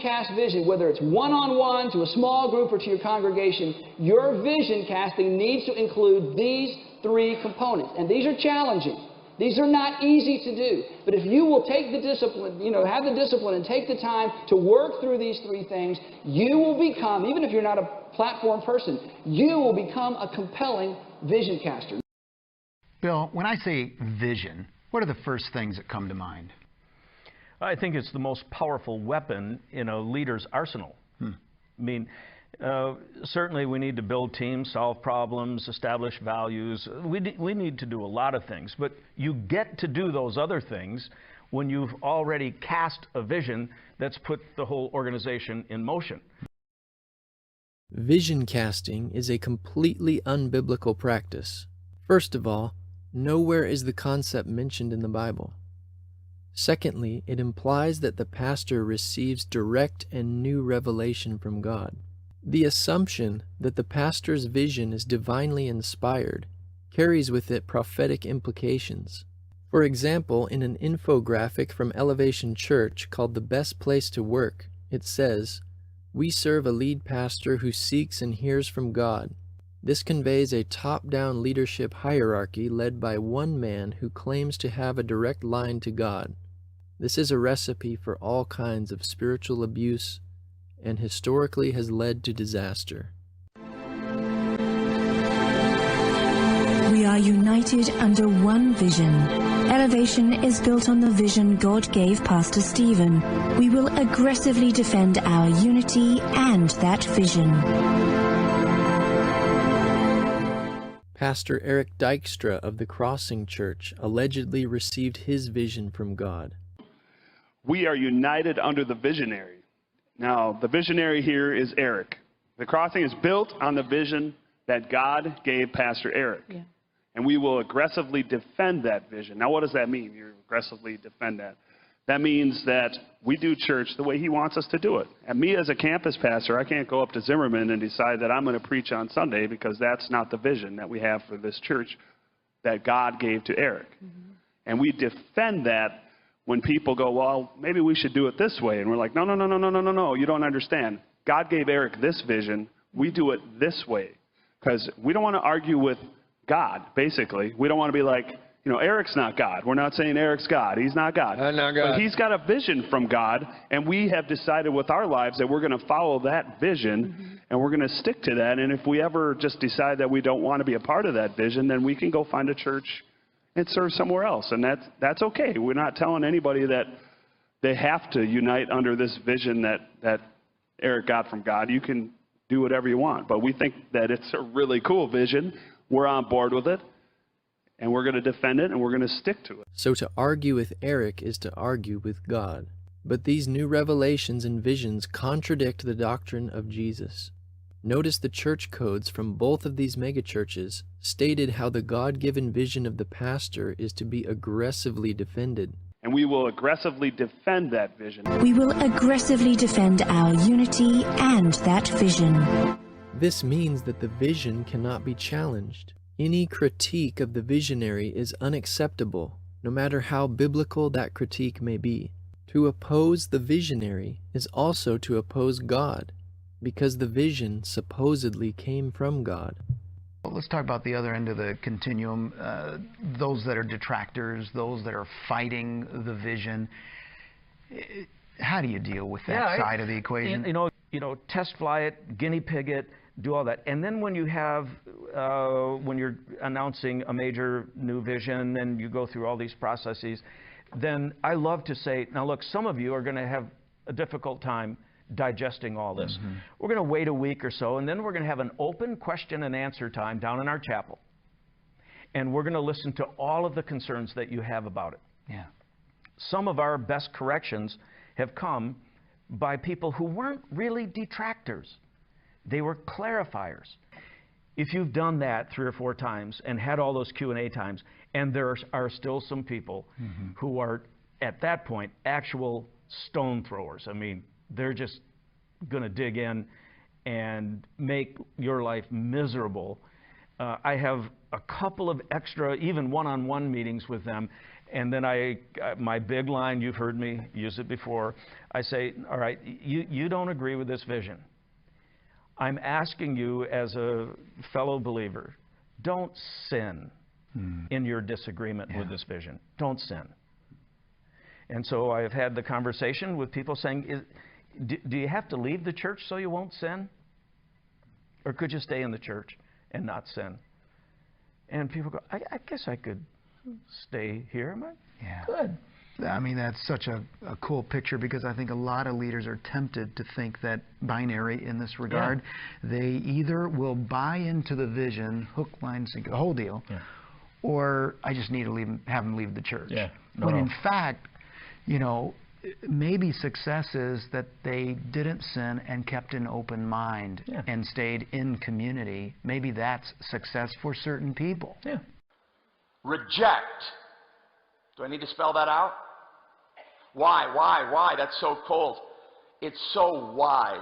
cast vision, whether it's one-on-one, to a small group, or to your congregation, your vision casting needs to include these three components. And these are challenging. These are not easy to do. But if you will take the discipline, have the discipline and take the time to work through these three things, you will become, even if you're not a platform person, you will become a compelling vision caster. Bill, when I say vision, what are the first things that come to mind? I think it's the most powerful weapon in a leader's arsenal. I mean, certainly we need to build teams, solve problems, establish values. We need to do a lot of things, but you get to do those other things when you've already cast a vision that's put the whole organization in motion. Vision casting is a completely unbiblical practice. First of all, nowhere is the concept mentioned in the Bible. Secondly, it implies that the pastor receives direct and new revelation from God. The assumption that the pastor's vision is divinely inspired carries with it prophetic implications. For example, in an infographic from Elevation Church called The Best Place to Work, it says, "We serve a lead pastor who seeks and hears from God. This conveys a top-down leadership hierarchy led by one man who claims to have a direct line to God. This is a recipe for all kinds of spiritual abuse and historically has led to disaster." We are united under one vision. Elevation is built on the vision God gave Pastor Stephen. We will aggressively defend our unity and that vision. Pastor Eric Dykstra of the Crossing Church allegedly received his vision from God. We are united under the visionary. Now, the visionary here is Eric. The Crossing is built on the vision that God gave Pastor Eric. Yeah. And we will aggressively defend that vision. Now, what does that mean? You aggressively defend that. That means that we do church the way he wants us to do it. And me as a campus pastor, I can't go up to Zimmerman and decide that I'm going to preach on Sunday, because that's not the vision that we have for this church that God gave to Eric. And we defend that when people go, well, maybe we should do it this way. And we're like, no, you don't understand. God gave Eric this vision. We do it this way. Because we don't want to argue with God, basically. We don't want to be like, Eric's not God. We're not saying Eric's God. He's not God. Not God. But he's got a vision from God, and we have decided with our lives that we're going to follow that vision, and we're going to stick to that. And if we ever just decide that we don't want to be a part of that vision, then we can go find a church and serve somewhere else. And that's okay. We're not telling anybody that they have to unite under this vision that Eric got from God. You can do whatever you want. But we think that it's a really cool vision. We're on board with it. And we're going to defend it, and we're going to stick to it. So to argue with Eric is to argue with God. But these new revelations and visions contradict the doctrine of Jesus. Notice the church codes from both of these megachurches stated how the God-given vision of the pastor is to be aggressively defended. And we will aggressively defend that vision. We will aggressively defend our unity and that vision. This means that the vision cannot be challenged. Any critique of the visionary is unacceptable, no matter how biblical that critique may be. To oppose the visionary is also to oppose God, because the vision supposedly came from God. Well, let's talk about the other end of the continuum, those that are detractors, those that are fighting the vision. How do you deal with that side of the equation? Test fly it, guinea pig it, do all that. And then when you have, when you're announcing a major new vision and you go through all these processes, then I love to say, now look, some of you are going to have a difficult time digesting all this. We're going to wait a week or so, and then we're going to have an open question and answer time down in our chapel. And we're going to listen to all of the concerns that you have about it. Yeah. Some of our best corrections have come by people who weren't really detractors. They were clarifiers. If you've done that 3 or 4 times and had all those Q&A times, and there are still some people who are, at that point, actual stone throwers. I mean, they're just going to dig in and make your life miserable. I have a couple of extra, even one-on-one meetings with them. And then my big line, you've heard me use it before, I say, all right, you don't agree with this vision. I'm asking you as a fellow believer, don't sin in your disagreement with this vision. Don't sin. And so I have had the conversation with people saying, do you have to leave the church so you won't sin? Or could you stay in the church and not sin? And people go, I guess I could stay here. Am I? Yeah. Good. I mean, that's such a cool picture, because I think a lot of leaders are tempted to think that binary in this regard. Yeah. They either will buy into the vision, hook, line, sinker, the whole deal, or I just need to have them leave the church. Yeah. When in fact, you know, maybe success is that they didn't sin and kept an open mind and stayed in community. Maybe that's success for certain people. Yeah. Reject. Do I need to spell that out? Why? That's so cold. It's so wise.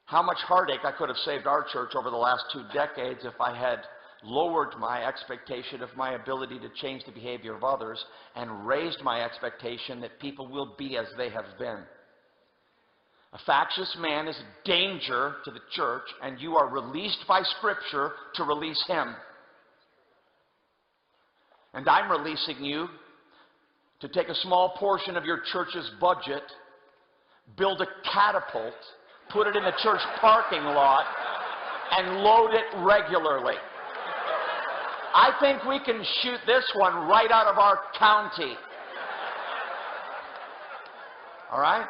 How much heartache I could have saved our church over the last 2 decades if I had lowered my expectation of my ability to change the behavior of others and raised my expectation that people will be as they have been. A factious man is a danger to the church, and you are released by Scripture to release him. And I'm releasing you to take a small portion of your church's budget, build a catapult, put it in the church parking lot, and load it regularly. I think we can shoot this one right out of our county. All right?